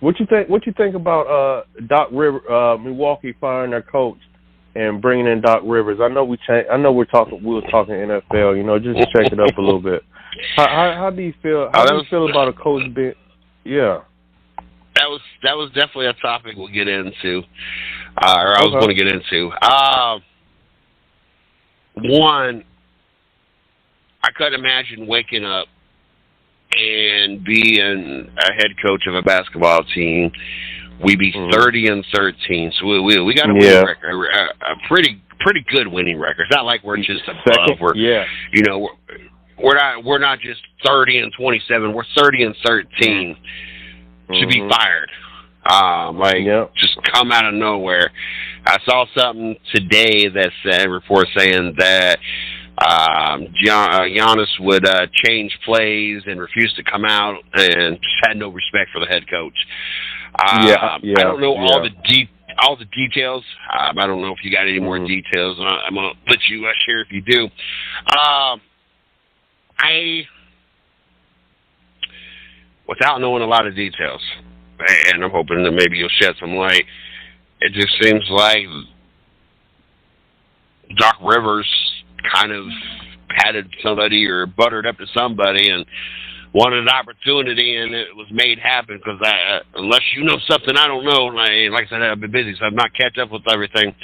What you think? What you think about Doc Rivers, Milwaukee firing their coach and bringing in Doc Rivers? I know I know we're talking. We were talking NFL. You know, just check it up a little bit. How do you feel? How do you feel about a coach being? Yeah. That was definitely a topic we'll get into, or I was Okay. going to get into. One, I couldn't imagine waking up and being a head coach of a basketball team. We be 30-13, so we got a winning record, a pretty good winning record. It's not like we're just above. We're not just 30-27. We're 30-13. Should be fired. Just come out of nowhere. I saw something today that said, report saying that Giannis would change plays and refuse to come out and just had no respect for the head coach. I don't know all the details. I don't know if you got any more details. I'm gonna let you share if you do. Without knowing a lot of details, and I'm hoping that maybe you'll shed some light, it just seems like Doc Rivers kind of patted somebody or buttered up to somebody and wanted an opportunity, and it was made happen because unless you know something I don't know, like I said, I've been busy, so I've not catch up with everything.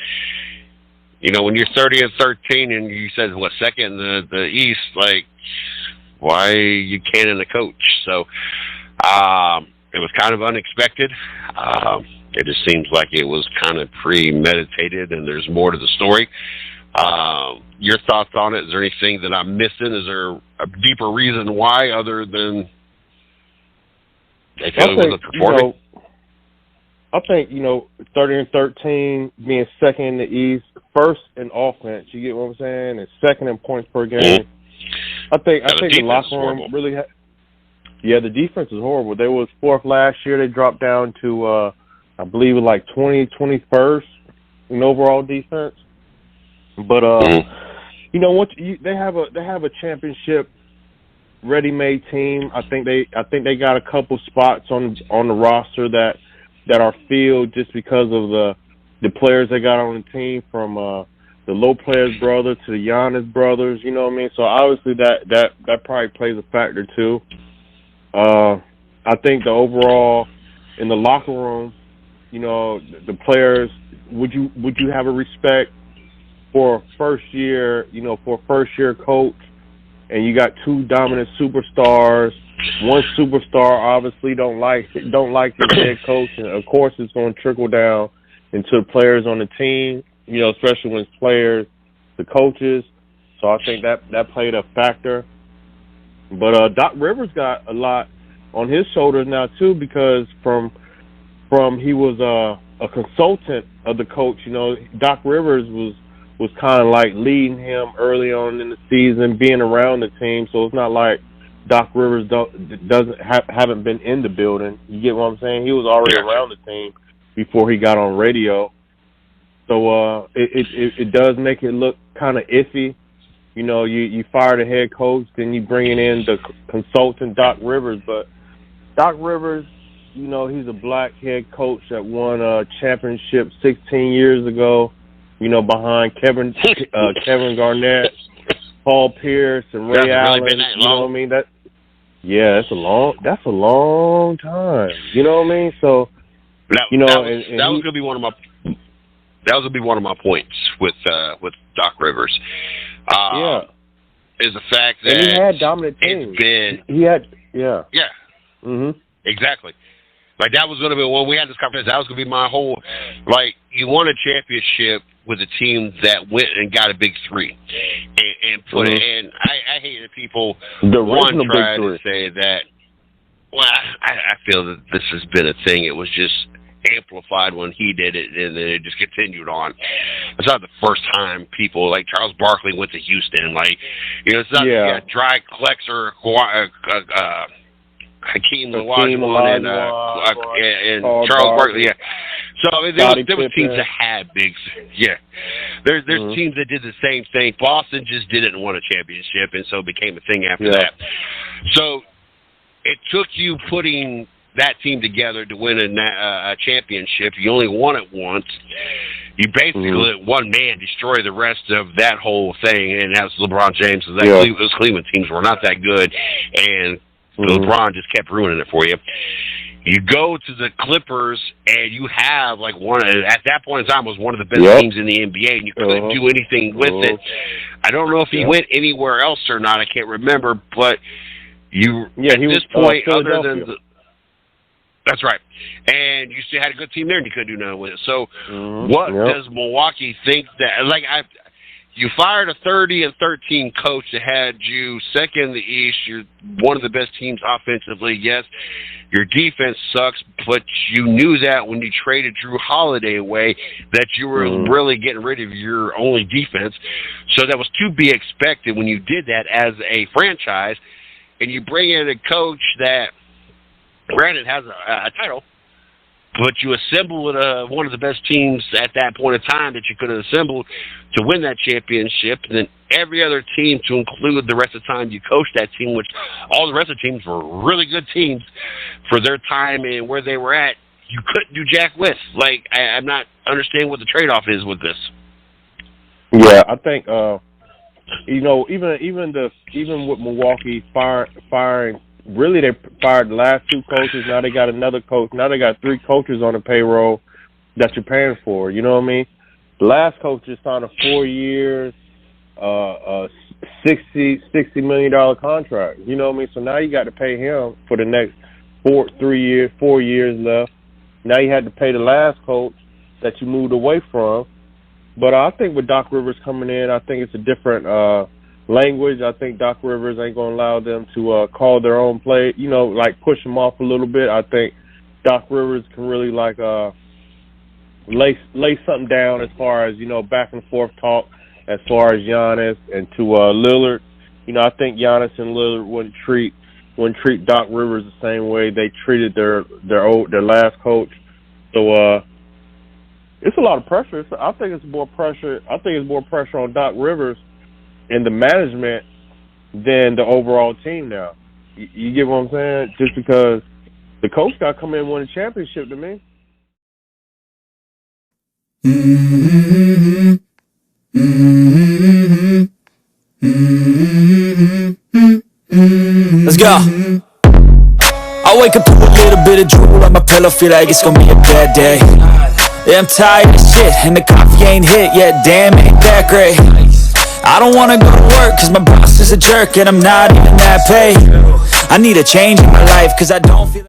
You know, when you're 30-13 and you said, second in the East, like, why you canning the coach? So it was kind of unexpected. It just seems like it was kind of premeditated, and there's more to the story. Your thoughts on it? Is there anything that I'm missing? Is there a deeper reason why other than they feel it wasn't performing? I think, 30-13, being second in the East, first in offense, you get what I'm saying, and second in points per game. Mm-hmm. I think the locker room really the defense is horrible. They was fourth last year. They dropped down to, I believe, like 21st in overall defense. But they have a championship ready-made team. I think they got a couple spots on the roster that are filled just because of the players they got on the team, from the Lopez brothers to the Giannis brothers. You know what I mean? So obviously that probably plays a factor too. I think the overall in the locker room, the players, would you have a respect for a first year coach, and you got two dominant superstars. One superstar obviously don't like his head coach, and of course it's going to trickle down into the players on the team. Especially when it's players, the coaches. So I think that played a factor. But Doc Rivers got a lot on his shoulders now too, because from he was a consultant of the coach. Doc Rivers was kind of like leading him early on in the season, being around the team. So it's not like Doc Rivers haven't been in the building. You get what I'm saying? He was already around the team before he got on radio. So it does make it look kind of iffy. You fire the head coach, then you bringing in the consultant Doc Rivers. But Doc Rivers, he's a black head coach that won a championship 16 years ago. Behind Kevin Garnett, Paul Pierce, and Ray Allen. Really you know what I mean? That's a long time. You know what I mean? So that was gonna be one of my points with Doc Rivers. Is the fact that he had dominant teams. Exactly. Like, that was going to be, when we had this conference, that was going to be my whole, you won a championship with a team that went and got a big three and put it in. I hate that people try to say that, I feel that this has been a thing. It was just amplified when he did it, and then it just continued on. It's not the first time people, like Charles Barkley went to Houston. It's not Dry Klexer, Hakeem Olajuwon, and Charles Barkley. Yeah. So there was teams that had big. Yeah. There's teams that did the same thing. Boston just didn't win a championship, and so it became a thing after that. So it took you putting that team together to win a championship. You only won it once. You basically let one man destroy the rest of that whole thing, and that's LeBron James. Those Cleveland teams were not that good, and LeBron just kept ruining it for you. You go to the Clippers, and you have like at that point in time was one of the best teams in the NBA, and you couldn't do anything with it. I don't know if he went anywhere else or not. I can't remember, but at this point, other than that's right, and you still had a good team there, and you couldn't do nothing with it. So, what does Milwaukee think that you fired a 30-13 coach that had you second in the East. You're one of the best teams offensively. Yes, your defense sucks, but you knew that when you traded Drew Holiday away that you were really getting rid of your only defense. So that was to be expected when you did that as a franchise. And you bring in a coach that, granted, has a title, but you assembled one of the best teams at that point in time that you could have assembled to win that championship. And then every other team, to include the rest of the time you coached that team, which all the rest of the teams were really good teams for their time and where they were at, you couldn't do jack with. Like, I'm not understanding what the trade-off is with this. Yeah, I think even with Milwaukee firing. Really, they fired the last two coaches. Now they got another coach. Now they got three coaches on the payroll that you're paying for. You know what I mean? The last coach just signed a 4 years, $60 million contract. You know what I mean? So now you got to pay him for the next 4 years left. Now you had to pay the last coach that you moved away from. But I think with Doc Rivers coming in, I think it's a different language. I think Doc Rivers ain't going to allow them to call their own play, like push them off a little bit. I think Doc Rivers can really lay something down as far as, back and forth talk as far as Giannis and to Lillard. I think Giannis and Lillard wouldn't treat Doc Rivers the same way they treated their last coach. So it's a lot of pressure. I think it's more pressure on Doc Rivers and the management than the overall team now. You get what I'm saying? Just because the coach got to come in and win a championship to me. Let's go. I wake up to a little bit of drool on my pillow, feel like it's gonna be a bad day. Yeah, I'm tired of shit, and the coffee ain't hit yet, damn, ain't that great. I don't wanna go to work, cause my boss is a jerk, and I'm not even that paid. I need a change in my life, cause I don't feel